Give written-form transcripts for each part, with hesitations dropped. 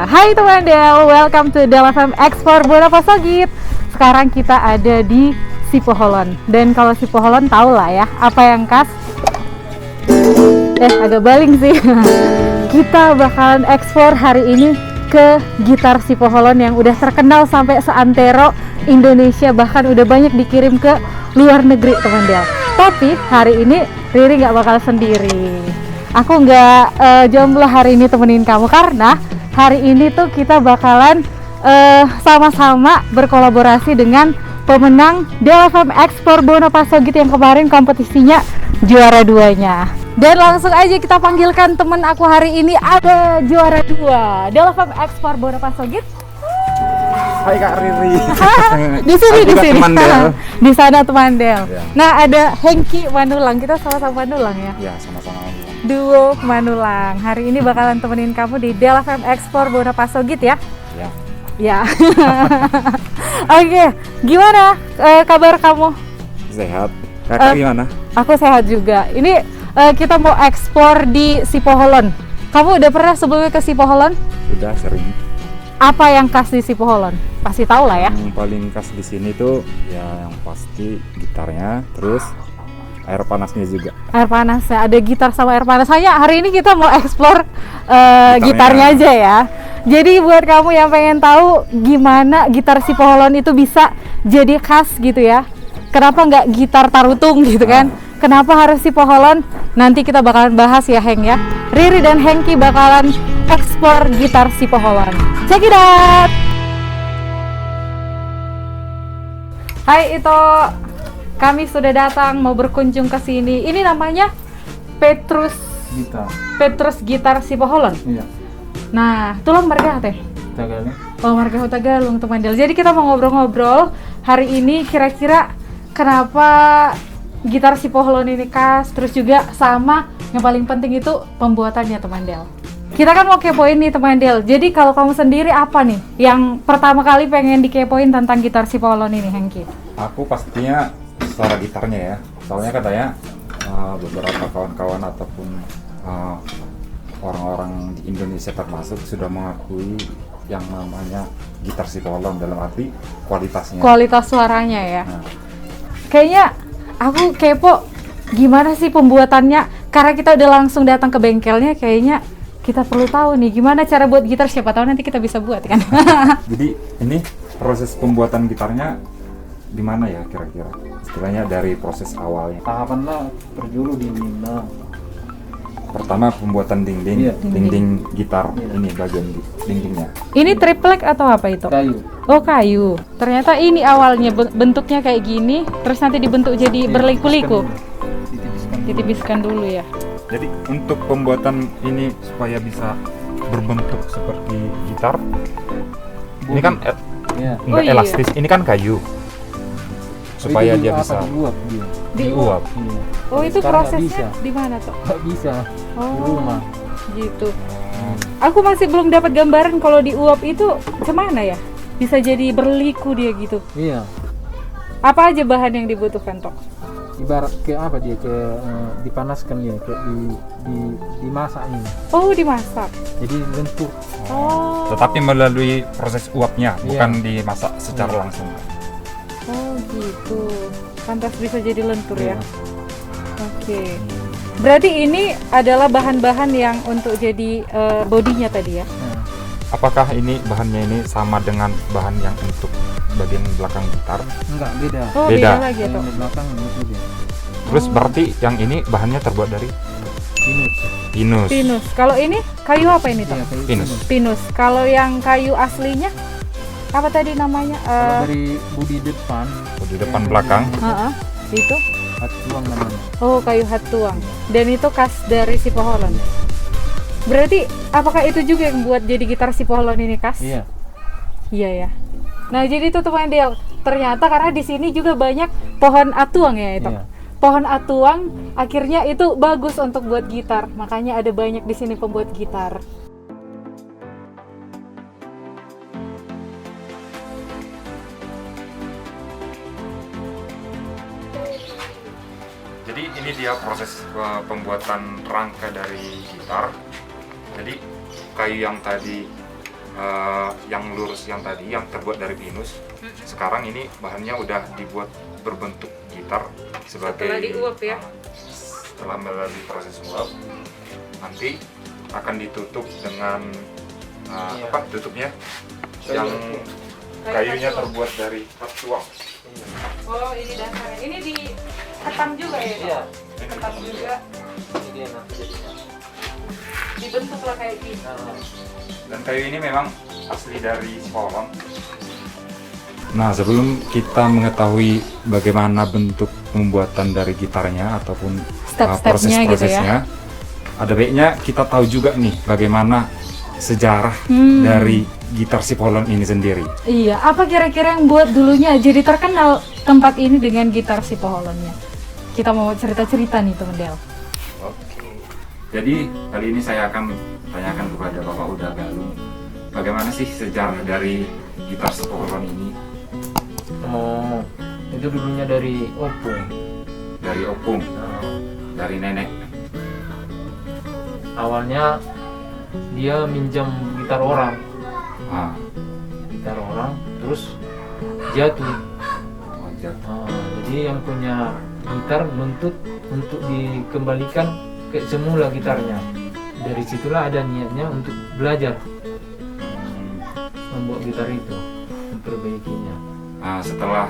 Hai teman-teman, welcome to Del FM Explore Bonapasogit. Sekarang kita ada di Sipoholon. Dan kalau Sipoholon tau lah ya, apa yang khas? Agak baling sih. Kita bakalan explore hari ini ke gitar Sipoholon yang udah terkenal sampai seantero Indonesia, bahkan udah banyak dikirim ke luar negeri teman-teman. Tapi hari ini Riri nggak bakal sendiri. Aku nggak jomblo hari ini temenin kamu, karena hari ini tuh kita bakalan sama-sama berkolaborasi dengan pemenang Del FM Explore Bonapasogit yang kemarin kompetisinya juara 2-nya. Dan langsung aja kita panggilkan temen aku hari ini, ada juara 2 Del FM Explore Bonapasogit. Hai Kak Riri. Di sini. Teman Del. Di sana teman Del. Ya. Nah, ada Hengki Manulang. Kita sama-sama Manulang ya. Ya, sama-sama. Duo Manulang. Hari ini bakalan temenin kamu di Del FM Explore Bonapasogit ya. Ya. Ya. Oke, gimana kabar kamu? Sehat. Kakak gimana? Aku sehat juga. Ini kita mau explore di Sipoholon. Kamu udah pernah sebelumnya ke Sipoholon? Sudah sering. Apa yang khas di Sipoholon? Pasti tahu lah ya. Yang paling khas di sini tuh ya yang pasti gitarnya, terus air panasnya juga. Air panasnya, ada gitar sama air panas. Hanya hari ini kita mau explore gitarnya aja ya. Jadi buat kamu yang pengen tahu gimana gitar Sipoholon itu bisa jadi khas gitu ya, kenapa nggak gitar tarutung gitu kan, kenapa harus Sipoholon, nanti kita bakalan bahas ya Heng ya. Riri dan Hengki bakalan explore gitar Sipoholon. Check it out. Hai Ito, kami sudah datang mau berkunjung ke sini. Ini namanya Petrus Gitar Sipoholon. Iya. Nah, tulang marga teh. Tagalog. Oh, marga Tagalog teman Del. Jadi kita mau ngobrol-ngobrol hari ini kira-kira kenapa gitar Sipoholon ini khas, terus juga sama yang paling penting itu pembuatannya teman Del. Kita kan mau kepoin nih teman Del. Jadi kalau kamu sendiri apa nih yang pertama kali pengen dikepoin tentang gitar Sipoholon ini, Hengki? Aku pastinya suara gitarnya ya. Soalnya katanya beberapa kawan-kawan ataupun orang-orang di Indonesia termasuk sudah mengakui yang namanya gitar Sipoholon, dalam arti kualitasnya. Kualitas suaranya ya. Nah, Kayaknya aku kepo gimana sih pembuatannya, karena kita udah langsung datang ke bengkelnya, kayaknya kita perlu tahu nih gimana cara buat gitar, siapa tahu nanti kita bisa buat kan. jadi ini proses pembuatan gitarnya gimana ya kira-kira? Istilahnya dari proses awalnya. Tahapannya berjuru di Mina. Pertama pembuatan dinding, Iya. dinding gitar. Iya. Ini bagian dindingnya. Ini triplek atau apa itu? Kayu. Oh, kayu. Ternyata ini awalnya bentuknya kayak gini, terus nanti dibentuk jadi berliku-liku. Ditibiskan dulu ya. Jadi untuk pembuatan ini supaya bisa berbentuk seperti gitar, ini kan Iya. enggak Oh, iya. elastis. Ini kan kayu. Supaya Itu dia apa, bisa diuap dia. diuap. Iya. Oh, itu Sekarang nggak prosesnya bisa. di mana tuh? Nggak bisa di Oh, rumah. gitu. Aku masih belum dapat gambaran kalau diuap itu kemana ya? Bisa jadi berliku dia gitu. Iya. Apa aja bahan yang dibutuhkan Tok? Ibarat ke apa dia, ke dipanaskan ya, ke dimasak ini. Oh, dimasak. Jadi lentur. Oh. Tetapi melalui proses uapnya, Iya. bukan dimasak secara Iya. langsung. Oh, gitu. Pantas bisa jadi lentur ya. Iya. Oke. Berarti ini adalah bahan-bahan yang untuk jadi bodinya tadi ya. Nah, Apakah ini bahannya ini sama dengan bahan yang untuk bagian belakang gitar? enggak, beda. Oh, Beda. beda lagi ya, Yang Tok. di belakang itu dia. Terus Oh. berarti yang ini bahannya terbuat dari Pinus. pinus. Pinus. Kalau ini kayu apa ini Tok? Iya, kayu Pinus. Pinus. Kalau yang kayu aslinya apa tadi namanya? Kalau dari budi depan, Oh, di depan belakang. Itu. hatuang namanya. Oh, kayu hatuang. Dan itu khas dari Sipoholon. Berarti apakah itu juga yang buat jadi gitar si Poholon ini, Kas? Iya. Iya ya. Nah, jadi itu teman Del, ternyata karena di sini juga banyak pohon atuang ya itu. Iya. Pohon atuang akhirnya itu bagus untuk buat gitar. Makanya ada banyak di sini pembuat gitar. Jadi ini dia proses pembuatan rangka dari gitar. Jadi kayu yang tadi yang lurus yang tadi yang terbuat dari pinus, sekarang ini bahannya udah dibuat berbentuk gitar sebagai Setelah diuap ya? Setelah melalui proses uap, nanti akan ditutup dengan Iya. apa tutupnya Kayu yang atuang. kayunya atuang. terbuat dari atuang. Oh, ini dasarnya. Ini diketam juga ya? Iya. Diketam juga, Ini dia nanti jadinya. dibentuk lah kayak gini. Nah, Dan kayu ini memang asli dari Poholon. Nah, sebelum kita mengetahui bagaimana bentuk pembuatan dari gitarnya ataupun Step-stepnya gitu ya. ada baiknya kita tahu juga nih bagaimana sejarah dari gitar si Poholon ini sendiri. Iya, apa kira-kira yang buat dulunya jadi terkenal tempat ini dengan gitar si Poholonnya? Kita mau cerita-cerita nih teman Del. Oke. Jadi kali ini saya akan tanyakan kepada Bapak Uda Galung, bagaimana sih sejarah dari gitar si Poholon ini? oh, itu dulunya dari opung. Dari opung, Nah, dari nenek. awalnya dia minjam gitar orang, Ah, terus jatuh. wajar. Jadi yang punya gitar menuntut untuk dikembalikan ke semula gitarnya. Dari situlah ada niatnya untuk belajar membuat gitar itu, memperbaikinya. Setelah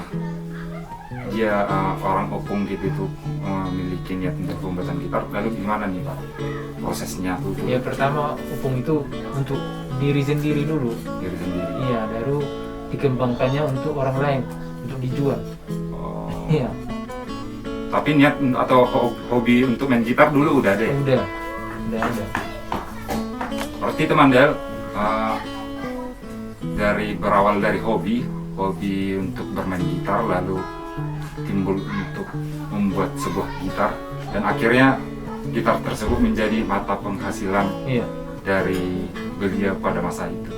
dia orang opung gitu itu memiliki niat untuk pembuatan gitar, lalu gimana nih Pak prosesnya dulu Ya pertama opung itu untuk diri sendiri dulu. diri sendiri? Iya, baru dikembangkannya untuk orang lain, untuk dijual. Oh. Iya, Tapi niat atau hobi untuk main gitar dulu udah ada ya? udah ada. Berarti teman Del, dari berawal dari hobi untuk bermain gitar, lalu timbul untuk membuat sebuah gitar, dan akhirnya gitar tersebut menjadi mata penghasilan Iya, dari beliau pada masa itu.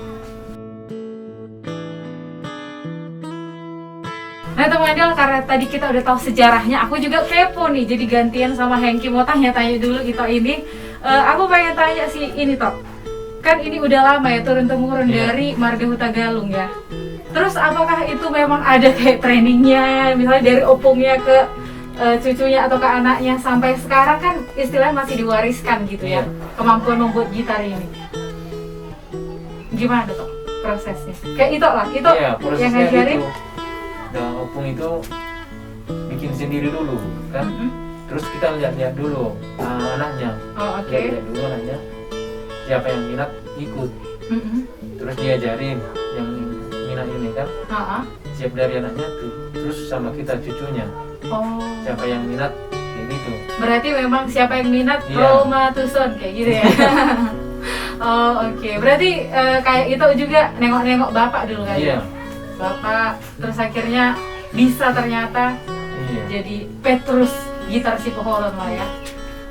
Nah teman Del, karena tadi kita udah tahu sejarahnya, aku juga kepo nih, jadi gantian sama Hengki mau tanya-tanya dulu kita ini. Aku pengen tanya sih ini Tok, kan ini udah lama ya turun-temurun Iya. dari Marga Huta Galung ya. Terus apakah itu memang ada kayak trainingnya, misalnya dari opungnya ke cucunya atau ke anaknya, sampai sekarang kan istilahnya masih diwariskan gitu ya, Iya. kemampuan membuat gitar ini. Gimana Tok prosesnya? Kayak itu lah, itu iya, yang prosesnya ngajarin. gitu. Dan opung itu bikin sendiri dulu kan. Mhm. Terus kita lihat-lihat dulu anaknya, Oh oke. lihat-lihat dulu anaknya siapa yang minat ikut. Mhm. Terus diajarin yang minat ini kan, Ha-ha. siap dari anaknya tuh. Terus sama kita cucunya, Oh. siapa yang minat kayak gitu. Berarti memang siapa yang minat Iya. Roma Tucson kayak gitu ya. Oh oke. Berarti kayak itu juga nengok-nengok bapak dulu kali. Iya, Bapak terus akhirnya bisa ternyata iya. jadi Petrus gitar si Poholon lah ya.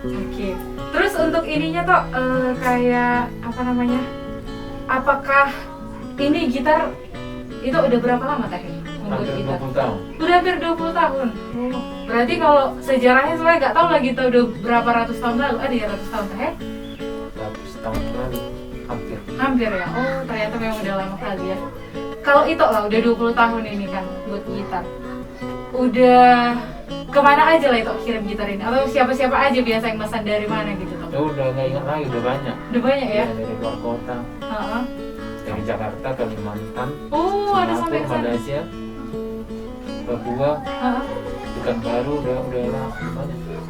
Oke. Terus untuk ininya Tok, kayak apa namanya? Apakah ini gitar itu udah berapa lama tadi membuat Hampir gitar? 20 tahun. Udah hampir 20 tahun. Berarti kalau sejarahnya saya nggak tahu lagi kita udah berapa ratus tahun lalu. Ada ya ratus tahun teh? 100 tahun lalu, hampir. Hampir ya. Oh, ternyata memang udah lama kali ya. Kalau itu lah udah 20 tahun ini kan buat gitar. Udah kemana aja lah itu kirim gitar ini? Atau siapa-siapa aja biasa yang pesan dari mana gitu Tok? Oh, udah nggak ingat lagi, udah banyak. Udah banyak ya? Iya, dari luar kota, Heeh. dari Jakarta, Kalimantan, Oh, ada sampai ke Singapura, sana. Malaysia, Papua, Heeh. Pekanbaru, udah banyak.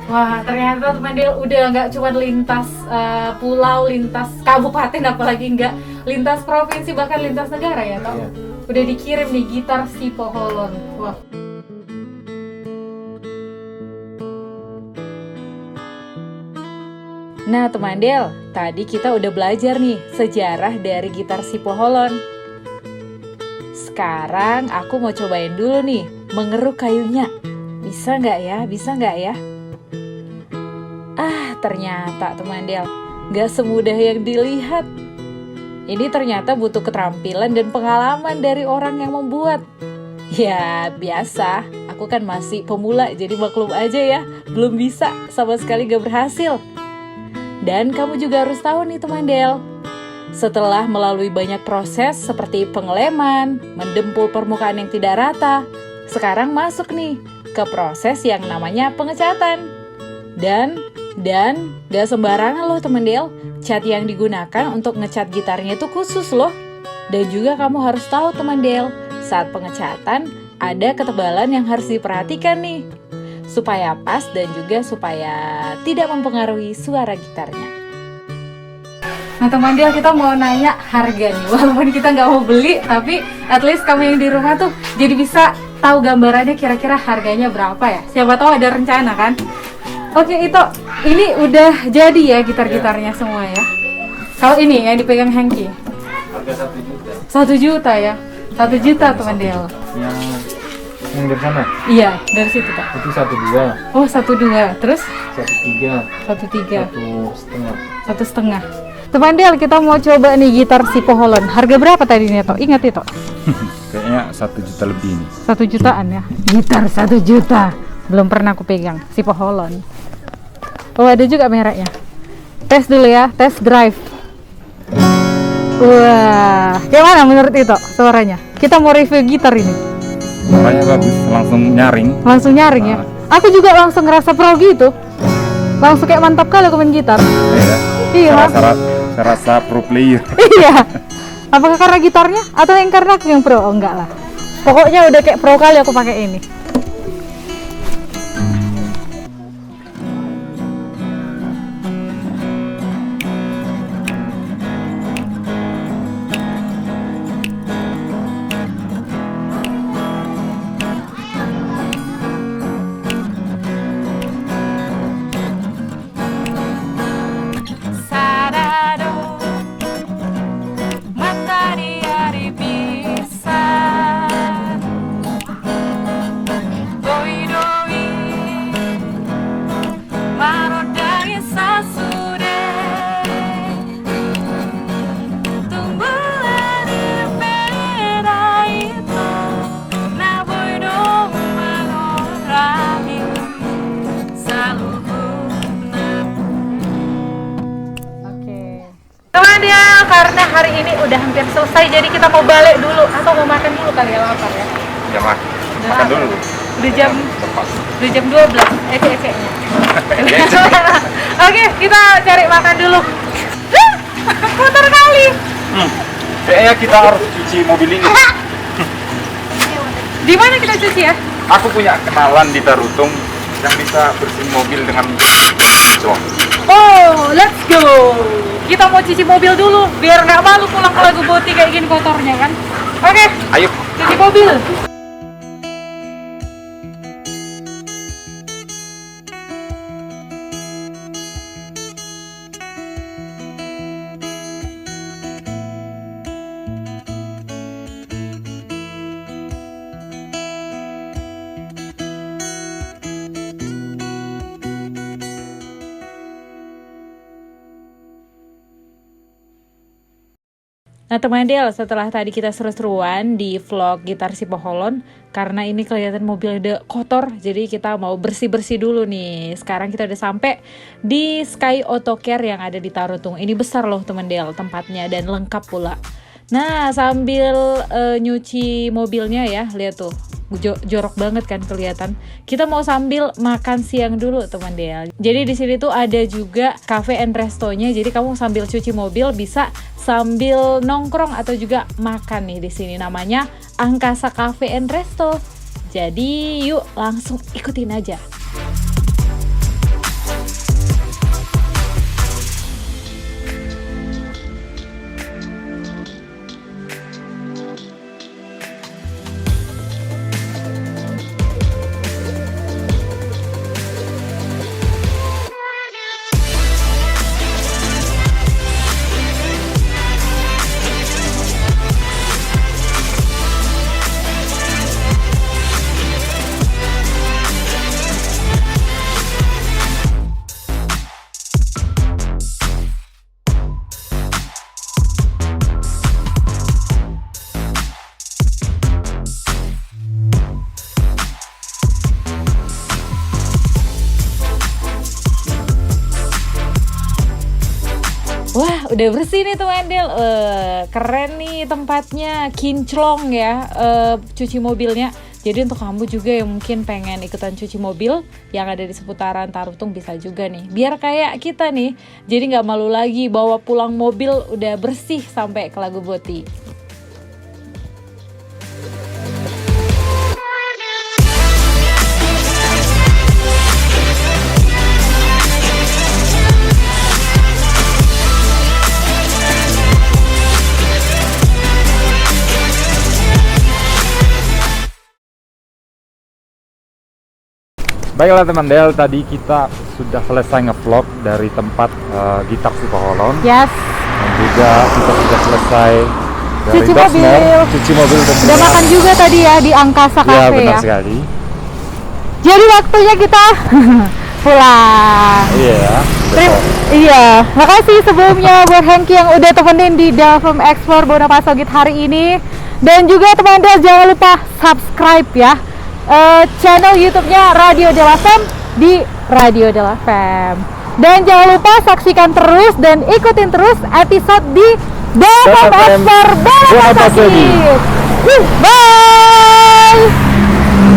Wah, ternyata teman Del udah nggak cuma lintas pulau, lintas kabupaten, apalagi nggak lintas provinsi, bahkan lintas negara ya, Tok? Iya. Udah dikirim nih gitar si Poholon. Wah. Nah teman Del, tadi kita udah belajar nih sejarah dari gitar si Poholon. Sekarang aku mau cobain dulu nih mengeruk kayunya. Bisa nggak ya? Bisa nggak ya? Ah, ternyata teman Del, nggak semudah yang dilihat. Ini ternyata butuh keterampilan dan pengalaman dari orang yang membuat. Ya, biasa. Aku kan masih pemula, jadi maklum aja ya. Belum bisa, sama sekali gak berhasil. Dan kamu juga harus tahu nih teman Del. Setelah melalui banyak proses seperti pengeleman, mendempul permukaan yang tidak rata, sekarang masuk nih ke proses yang namanya pengecatan. Dan gak sembarangan loh teman Del. Cat yang digunakan untuk ngecat gitarnya itu khusus loh. Dan juga kamu harus tahu teman Del, saat pengecatan ada ketebalan yang harus diperhatikan nih, supaya pas dan juga supaya tidak mempengaruhi suara gitarnya. Nah teman Del, kita mau nanya harga nih. Walaupun kita nggak mau beli, tapi at least kamu yang di rumah tuh jadi bisa tahu gambarannya kira-kira harganya berapa ya. Siapa tahu ada rencana kan. Oke Ito, ini udah jadi ya gitar-gitarnya semua ya. Kalau ini yang dipegang Hengki Harga 1 juta. 1 juta ya. 1 juta teman Del. Yang dari sana? Iya, dari situ Pak. Itu 1,2. Oh 1,2. Terus 1,3. 1,3. 1,5. 1,5. Teman Del, kita mau coba nih gitar si Poholon. Harga berapa tadi nih Tok? Ingat itu? Kayaknya 1 juta lebih nih. 1 jutaan ya. Gitar 1 juta. Belum pernah aku pegang si Poholon. Oh ada juga mereknya. Tes dulu ya, tes drive. Wah, gimana menurut itu suaranya? Kita mau review gitar ini. Suaranya bagus, langsung nyaring. Langsung nyaring ya. Aku juga langsung ngerasa pro gitu. Langsung kayak mantap kali aku main gitar. Iya. Saya rasa pro player. Iya. Apakah karena gitarnya atau yang karena aku yang pro? Oh enggak lah. Pokoknya udah kayak pro kali aku pakai ini. Karena hari ini udah hampir selesai, jadi kita mau balik dulu atau mau makan dulu kali ya, lapar ya. Ya makan dulu. Udah jam 12, ecek-eceknya. Oke, kita cari makan dulu. Kotor kali. Kayaknya kita harus cuci mobil ini. Di mana kita cuci ya? Aku punya kenalan di Tarutung yang bisa bersihin mobil dengan Oh, let's go. Kita mau cuci mobil dulu biar nggak malu pulang ke Lagu Boti kayak gini kotornya kan. Oke, ayo cuci mobil. Nah teman Del, setelah tadi kita seru-seruan di vlog gitar si Poholon, karena ini kelihatan mobilnya udah kotor, jadi kita mau bersih-bersih dulu nih. Sekarang kita udah sampai di Sky Auto Care yang ada di Tarutung. Ini besar loh teman Del tempatnya dan lengkap pula. Nah sambil nyuci mobilnya ya, lihat tuh. Jorok banget kan kelihatan. Kita mau sambil makan siang dulu teman Del. Jadi di sini tuh ada juga cafe and restonya. Jadi kamu sambil cuci mobil bisa sambil nongkrong atau juga makan nih di sini. Namanya Angkasa Cafe and Resto. Jadi yuk langsung ikutin aja. udah bersih nih teman Del. Keren nih tempatnya, kinclong ya, cuci mobilnya. Jadi untuk kamu juga yang mungkin pengen ikutan cuci mobil yang ada di seputaran Tarutung bisa juga nih. Biar kayak kita nih, jadi nggak malu lagi bawa pulang mobil udah bersih sampai ke Lago Boti. Baiklah teman Del, tadi kita sudah selesai nge-vlog dari tempat gitar Sipoholon. Yes. Dan juga kita sudah selesai dari Cuci Doxmoor, mobil. cuci mobil dan Udah makan juga tadi ya di Angkasa ya, Cafe benar ya. sekali. Jadi waktunya kita pulang. Iya. Iya, makasih sebelumnya buat Hengki yang udah temenin di Delfam Explore Bonaparte Sogit hari ini. Dan juga teman-teman jangan lupa subscribe ya channel YouTube-nya Radio Della Fem di Radio Della Fem. Dan jangan lupa saksikan terus dan ikutin terus episode di Delfam Explore Bonaparte Sogit. Bye.